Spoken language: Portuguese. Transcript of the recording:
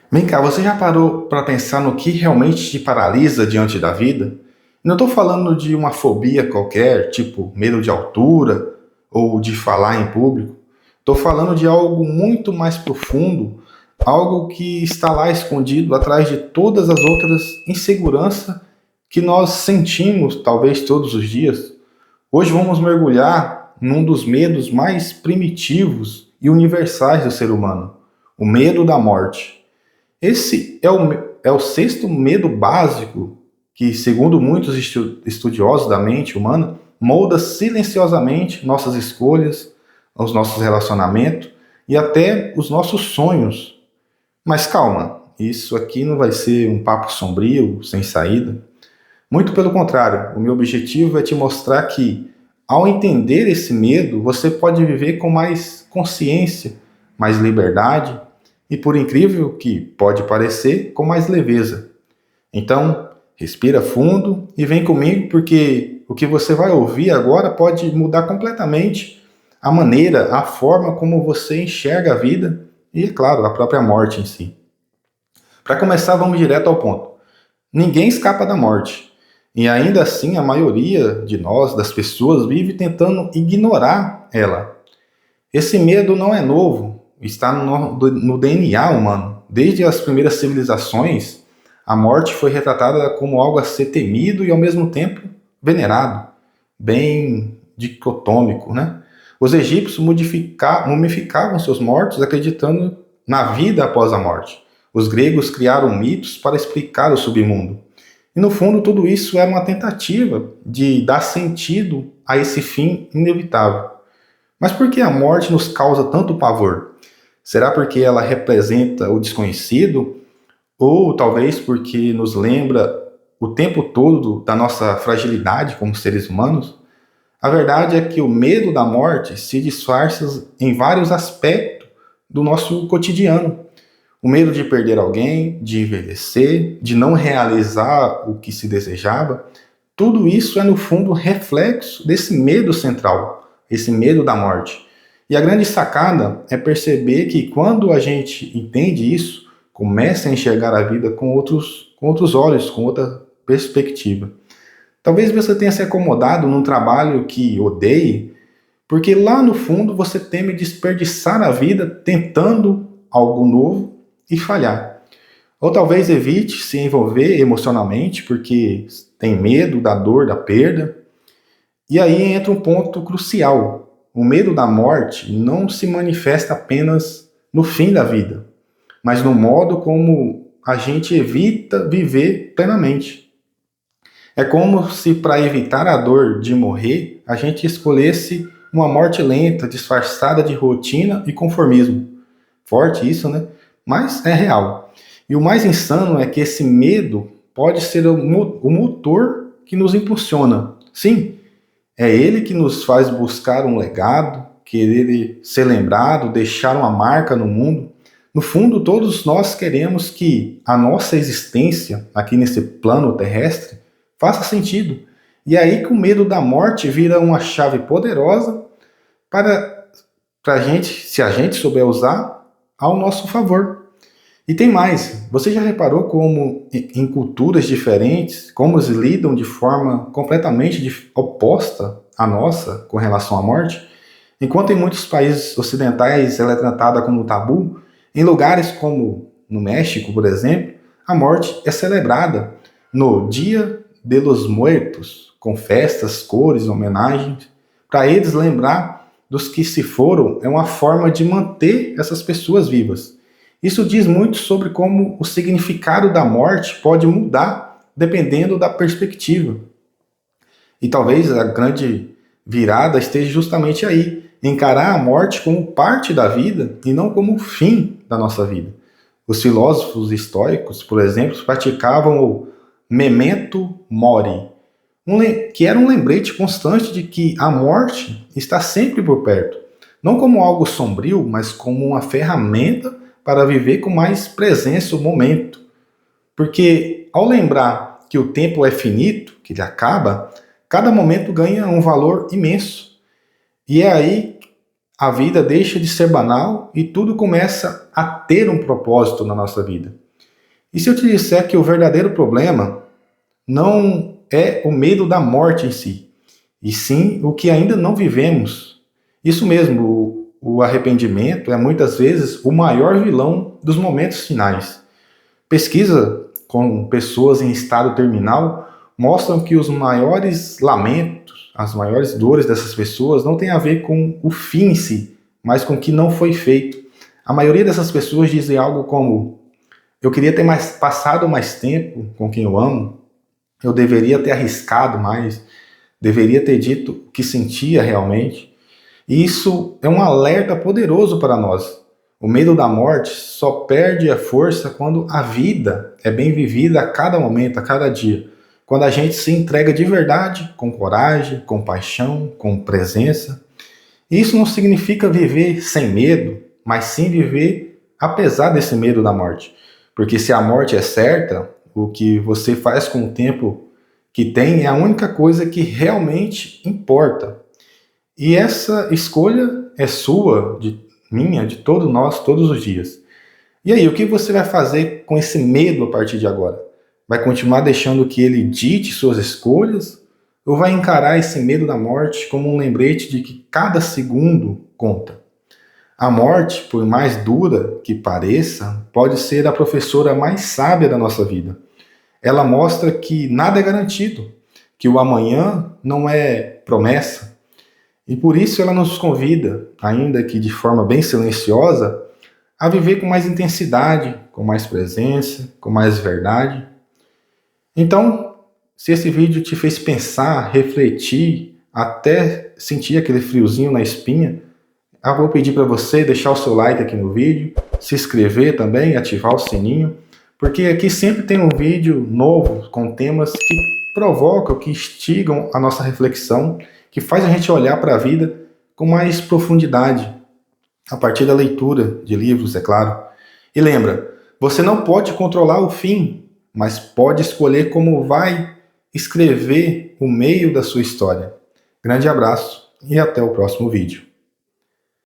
Vem cá, você já parou para pensar no que realmente te paralisa diante da vida? Não estou falando de uma fobia qualquer, tipo medo de altura ou de falar em público. Estou falando de algo muito mais profundo, algo que está lá escondido atrás de todas as outras inseguranças que nós sentimos, talvez todos os dias. Hoje vamos mergulhar num dos medos mais primitivos e universais do ser humano, o medo da morte. Esse é o sexto medo básico que, segundo muitos estudiosos da mente humana, molda silenciosamente nossas escolhas, os nossos relacionamentos e até os nossos sonhos. Mas calma, isso aqui não vai ser um papo sombrio, sem saída. Muito pelo contrário, o meu objetivo é te mostrar que, ao entender esse medo, você pode viver com mais consciência, mais liberdade e, por incrível que pode parecer, com mais leveza. Então, respira fundo e vem comigo, porque o que você vai ouvir agora pode mudar completamente a maneira, a forma como você enxerga a vida e, é claro, a própria morte em si. Para começar, vamos direto ao ponto. Ninguém escapa da morte. E ainda assim, a maioria de nós, das pessoas, vive tentando ignorar ela. Esse medo não é novo, está no DNA humano. Desde as primeiras civilizações, a morte foi retratada como algo a ser temido e ao mesmo tempo venerado, bem dicotômico, né? Os egípcios mumificavam seus mortos acreditando na vida após a morte. Os gregos criaram mitos para explicar o submundo. E no fundo, tudo isso era uma tentativa de dar sentido a esse fim inevitável. Mas por que a morte nos causa tanto pavor? Será porque ela representa o desconhecido? Ou talvez porque nos lembra o tempo todo da nossa fragilidade como seres humanos? A verdade é que o medo da morte se disfarça em vários aspectos do nosso cotidiano. O medo de perder alguém, de envelhecer, de não realizar o que se desejava, tudo isso é no fundo reflexo desse medo central, esse medo da morte. E a grande sacada é perceber que quando a gente entende isso, começa a enxergar a vida com outros olhos, com outra perspectiva. Talvez você tenha se acomodado num trabalho que odeie, porque lá no fundo você teme desperdiçar a vida tentando algo novo e falhar. Ou talvez evite se envolver emocionalmente porque tem medo da dor, da perda. E aí entra um ponto crucial. O medo da morte não se manifesta apenas no fim da vida, mas no modo como a gente evita viver plenamente. É como se, para evitar a dor de morrer, a gente escolhesse uma morte lenta, disfarçada de rotina e conformismo. Forte isso, né? Mas é real. E o mais insano é que esse medo pode ser o motor que nos impulsiona. Sim, é ele que nos faz buscar um legado, querer ser lembrado, deixar uma marca no mundo. No fundo, todos nós queremos que a nossa existência aqui nesse plano terrestre faça sentido. E é aí que o medo da morte vira uma chave poderosa para a gente, se a gente souber usar, ao nosso favor. E tem mais, você já reparou como em culturas diferentes, como eles lidam de forma completamente oposta à nossa com relação à morte? Enquanto em muitos países ocidentais ela é tratada como tabu, em lugares como no México, por exemplo, a morte é celebrada no Dia de los Muertos, com festas, cores, homenagens. Para eles, lembrar dos que se foram é uma forma de manter essas pessoas vivas. Isso diz muito sobre como o significado da morte pode mudar dependendo da perspectiva. E talvez a grande virada esteja justamente aí, encarar a morte como parte da vida e não como o fim da nossa vida. Os filósofos estoicos, por exemplo, praticavam o memento mori, que era um lembrete constante de que a morte está sempre por perto, não como algo sombrio, mas como uma ferramenta para viver com mais presença o momento. Porque ao lembrar que o tempo é finito, que ele acaba, cada momento ganha um valor imenso. E é aí a vida deixa de ser banal e tudo começa a ter um propósito na nossa vida. E se eu te disser que o verdadeiro problema não é o medo da morte em si, e sim o que ainda não vivemos? Isso mesmo, o arrependimento é muitas vezes o maior vilão dos momentos finais. Pesquisa com pessoas em estado terminal mostram que os maiores lamentos, as maiores dores dessas pessoas não tem a ver com o fim em si, mas com o que não foi feito. A maioria dessas pessoas dizem algo como: eu queria ter passado mais tempo com quem eu amo, eu deveria ter arriscado mais, deveria ter dito o que sentia realmente. E isso é um alerta poderoso para nós. O medo da morte só perde a força quando a vida é bem vivida a cada momento, a cada dia. Quando a gente se entrega de verdade, com coragem, com paixão, com presença. Isso não significa viver sem medo, mas sim viver apesar desse medo da morte. Porque se a morte é certa, o que você faz com o tempo que tem é a única coisa que realmente importa. E essa escolha é sua, minha, de todos nós, todos os dias. E aí, o que você vai fazer com esse medo a partir de agora? Vai continuar deixando que ele dite suas escolhas? Ou vai encarar esse medo da morte como um lembrete de que cada segundo conta? A morte, por mais dura que pareça, pode ser a professora mais sábia da nossa vida. Ela mostra que nada é garantido, que o amanhã não é promessa. E por isso ela nos convida, ainda que de forma bem silenciosa, a viver com mais intensidade, com mais presença, com mais verdade. Então, se esse vídeo te fez pensar, refletir, até sentir aquele friozinho na espinha, eu vou pedir para você deixar o seu like aqui no vídeo, se inscrever também, ativar o sininho, porque aqui sempre tem um vídeo novo com temas que provocam, que instigam a nossa reflexão, que faz a gente olhar para a vida com mais profundidade, a partir da leitura de livros, é claro. E lembra, você não pode controlar o fim, mas pode escolher como vai escrever o meio da sua história. Grande abraço e até o próximo vídeo.